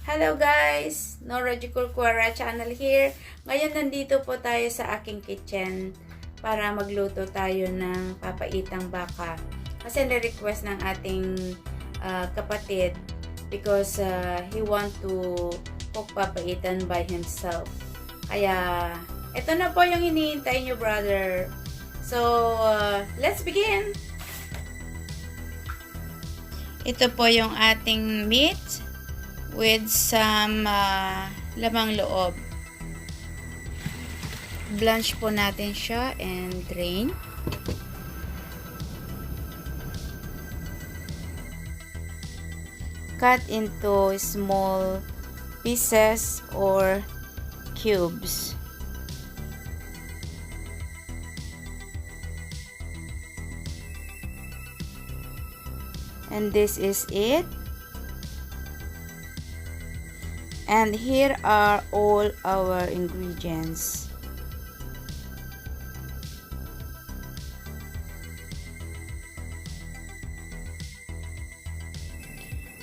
Hello guys! Quora channel here. Ngayon nandito po tayo sa aking kitchen para magluto tayo ng papaitang baka. Kasi na-request ng ating kapatid because he want to cook papaitan by himself. Kaya ito na po yung hinihintay nyo, brother. So, let's begin! Ito po yung ating meat with some lamang loob. Blanch po natin siya and drain. Cut into small pieces or cubes. And this is it. And here are all our ingredients.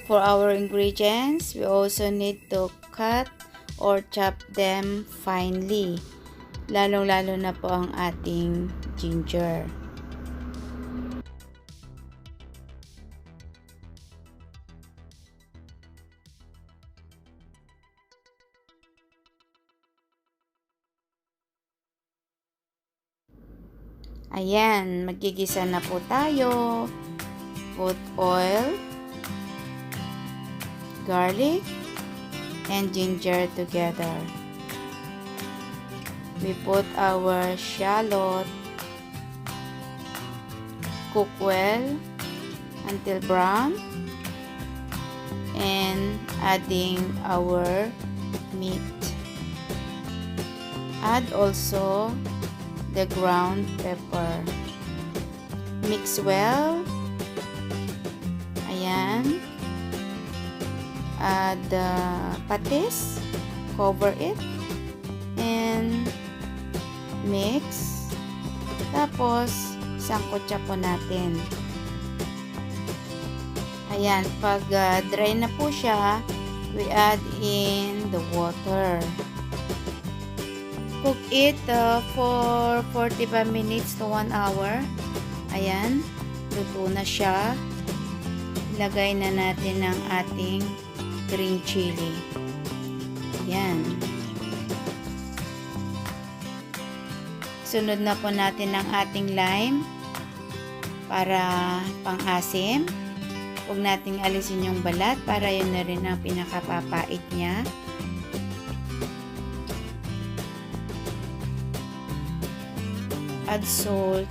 For our ingredients, we also need to cut or chop them finely. Lalong-lalo na po ang ating ginger. Ayan, magigisa na po tayo. Put oil, garlic, and ginger together. We put our shallot, cook well until brown, and adding our meat. Add also the ground pepper. Mix well. Ayan. Add the patis. Cover it. And mix. Tapos, sangkotsa po natin. Ayan. Pag dry na po siya, we add in the water. Cook it for 45 minutes to 1 hour. Ayan. Luto na siya. Ilagay na natin ang ating green chili. Ayan. Sunod na po natin ang ating lime para pang-asim. Huwag nating alisin yung balat para yun na rin ang pinakapapait niya. Add salt.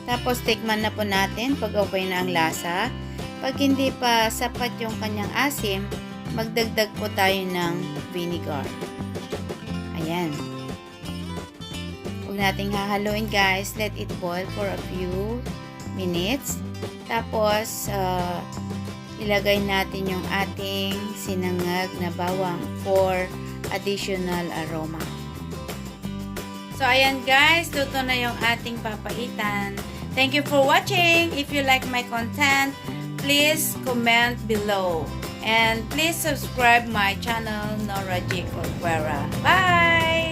Tapos tikman na po natin pag okay na ang lasa. Pag hindi pa sapat yung kanyang asim, magdagdag po tayo ng vinegar. Ayan. Huwag nating hahaluin guys. Let it boil for a few minutes. Tapos, ilagay natin yung ating sinangag na bawang for additional aroma. So, ayan guys, luto na yung ating papaitan. Thank you for watching. If you like my content, please comment below. And please subscribe my channel, Norsky. Bye!